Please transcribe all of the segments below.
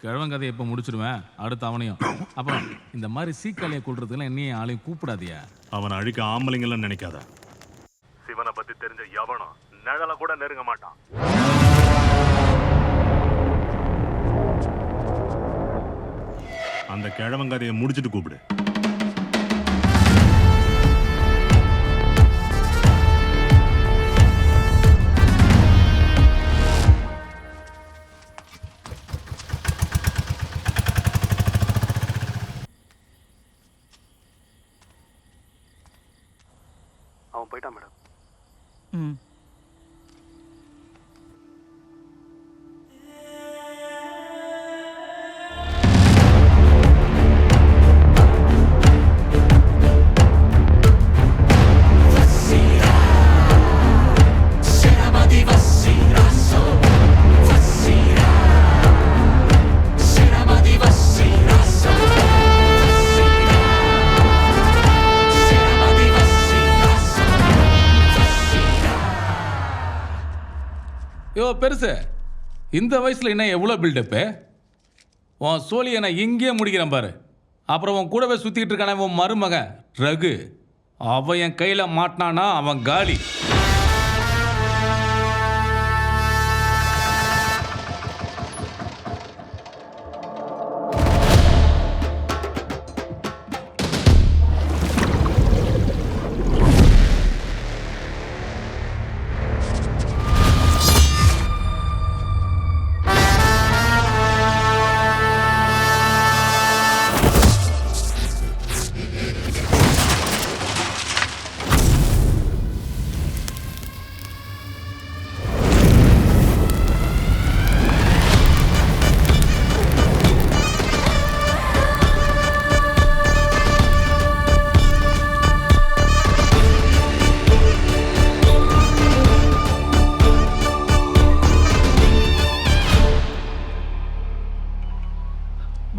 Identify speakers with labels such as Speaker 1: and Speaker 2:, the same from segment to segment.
Speaker 1: கிழவன் எப்போ முடிச்சிருவேன் அடுத்து அவனையும். அப்புறம் இந்த மாதிரி சீக்காளியை கொள்றதுக்குலாம் என்னையும் ஆளையும் கூப்பிடாதியா.
Speaker 2: அவனை அழிக்க ஆம்பளைங்கலாம் நினைக்காத. சிவனை பத்தி தெரிஞ்ச எவனும் நிழல கூட நெருங்க மாட்டான். அந்த கிழவங்காதையை முடிச்சிட்டு கூப்பிடு.
Speaker 3: அவன் போயிட்டான் மேடம்.
Speaker 1: யோ பெருசு, இந்த வயசில் என்ன எவ்வளோ பில்டப்பு? உன் சோழியை நான் இங்கேயே முடிக்கிறேன் பாரு. அப்புறம் உன் கூடவே சுற்றிக்கிட்டு இருக்கானே உன் மருமகன் ரகு, அவன் என் கையில் மாட்டினானா அவன் காலி.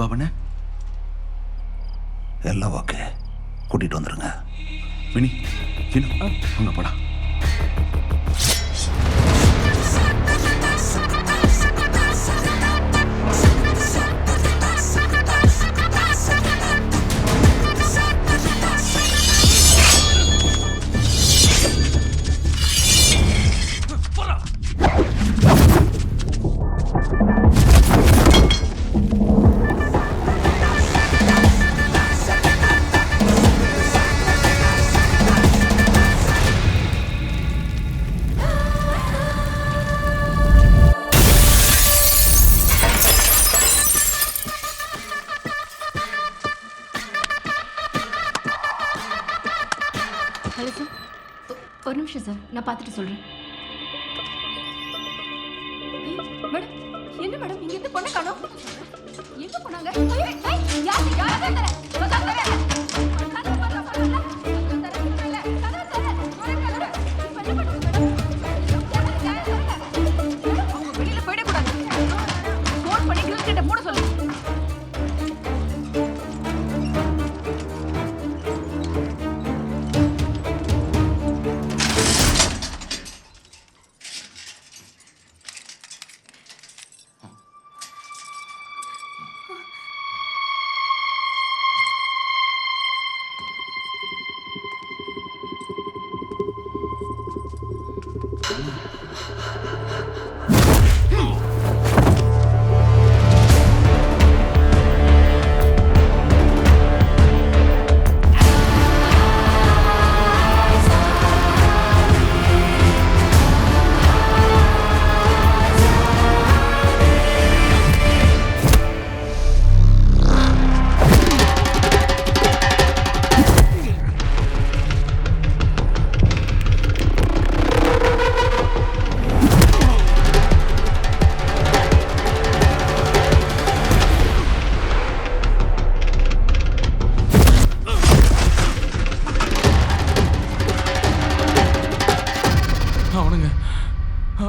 Speaker 4: பாபனே, எல்லாம் ஓகே, கூட்டிட்டு வந்துருங்க. வினி, சின்ன அங்க போடா.
Speaker 5: ஹலோ சார், ஒரு நிமிஷம் சார், நான் பார்த்துட்டு சொல்கிறேன். மேடம், என்ன மேடம் இங்கேருந்து பொண்ணை காணோம்? எங்கே போனாங்க? வெளியில் போயிடக்கூடாது. ஃபோன் பண்ணி கிட்ட மூட சொல்லு.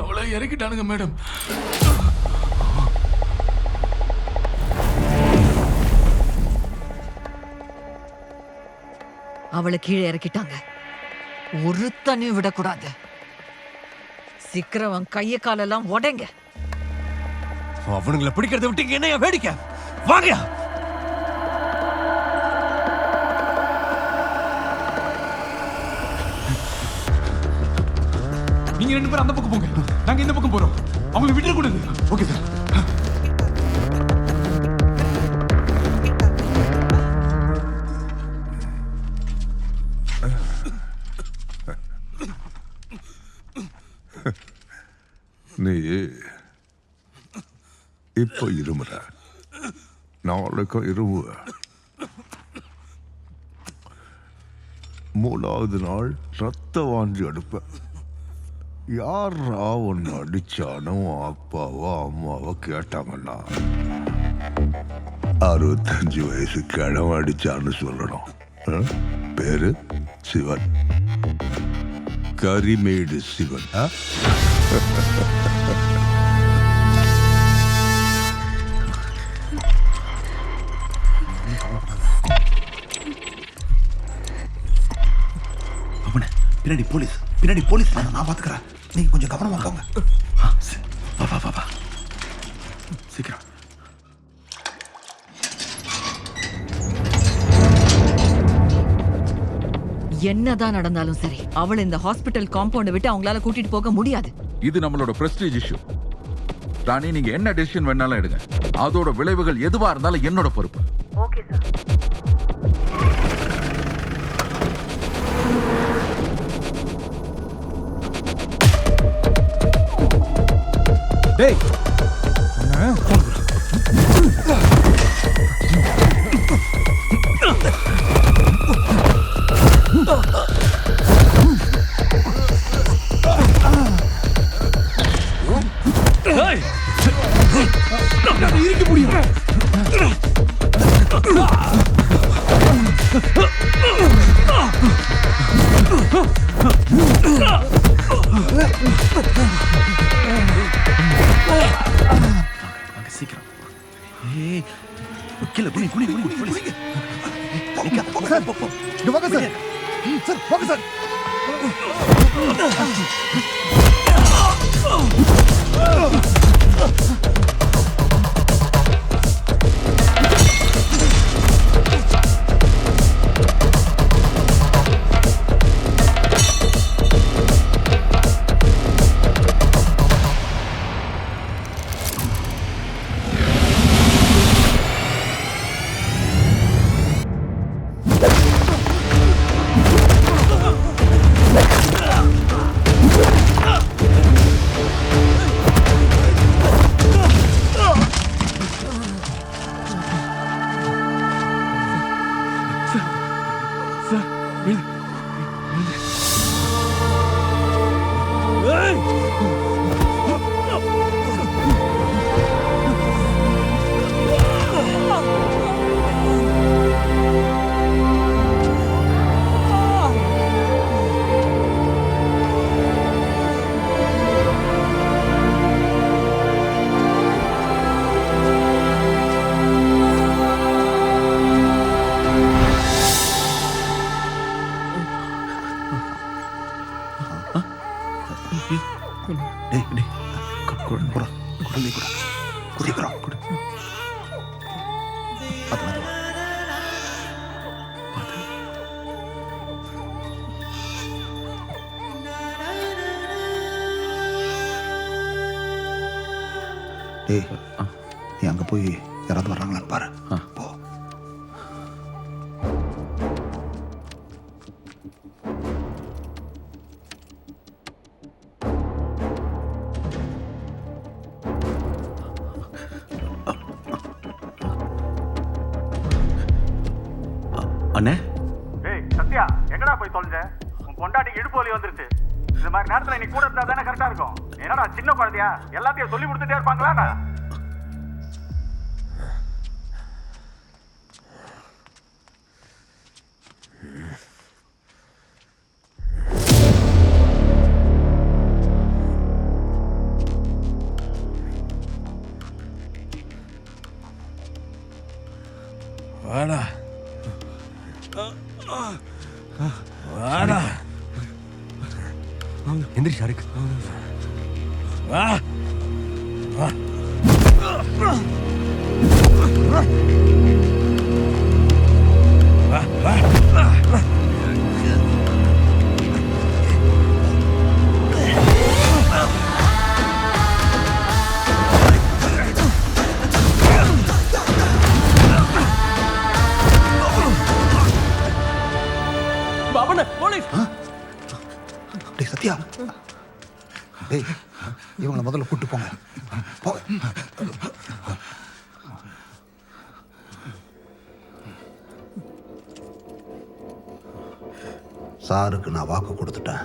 Speaker 1: அவளை இறக்கிட்டானுங்க மேடம்.
Speaker 6: அவளை கீழே இறக்கிட்டாங்க. ஒரு தண்ணியும் விடக்கூடாது. சீக்கிரம் கைய காலெல்லாம் உடைங்க.
Speaker 7: அவனுங்களை பிடிக்கிறத விட்டு என்னையா வேடிக்கை? வாங்கயா.
Speaker 8: நீங்க 2 பேரும் அந்த பக்கம் போங்க, நாங்க இந்த பக்கம் போறோம். அவங்களை விட்டுற கூடாது. Okay sir.
Speaker 9: நீ இப்போ இருமுற, நாளைக்கும் இருமுவ. 3வது நாள் ரத்த வாந்தி எடுப்ப. யாரா ஒன்று அடிச்சானோ அப்பாவோ அம்மாவோ கேட்டாங்கன்னா 65 வயசு கிழமை அடிச்சான்னு சொல்லணும். பேரு சிவன், கரிமேடு சிவன்.
Speaker 4: பின்னாடி போலீஸ், நான் பாத்துக்கிறேன். நீங்க கொஞ்சம் கவனமா போங்க. வா சீக்கிரம்.
Speaker 6: என்னதான் நடந்தாலும் சரி, அவளை இந்த ஹாஸ்பிட்டல் காம்பவுண்ட் விட்டு அவங்களால கூட்டிட்டு போக முடியாது.
Speaker 10: இது நம்மளோட பிரஸ்டீஜ் இஷ்யூ. ராணி, நீங்க என்ன டெசிஷன் வேணாலும் எடுங்க. அதோட விளைவுகள் எதுவா இருந்தாலும் என்னோட பொறுப்பு.
Speaker 6: Okay sir.
Speaker 8: டேய், இருக்க முடியும்.
Speaker 4: சீக்கிரம். கீழே குனி.
Speaker 7: வாங்க சார். சார் வாங்க சார்.
Speaker 4: டேய், நீ அங்க போய் யாராவது வர்றாங்களான்னு பாரு. போ.
Speaker 3: அண்ணே,
Speaker 2: ஏய் சத்யா, எங்கடா போய் தொலைஞ்ச? உன் பொண்டாட்டிக்கு இடுப்பு வலி வந்துருச்சு. இந்த மாதிரி நேரத்துல நீ கூட இருந்தா தானே கரெக்டா இருக்கும். என்னடா சின்ன குழந்தையா? எல்லாத்தையும் சொல்லி கொடுத்துட்டே இருப்பாங்களா?
Speaker 7: வாடா வாடா. எந்திரி ஷாருக். வா வா. டேய் சத்யா, டேய் இவங்களை முதல்ல கூட்டு போங்க. போங்க. சாருக்கு நான் வாக்கு கொடுத்துட்டேன்.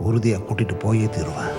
Speaker 7: உறுதியாக கூட்டிட்டு போயே தீருவேன்.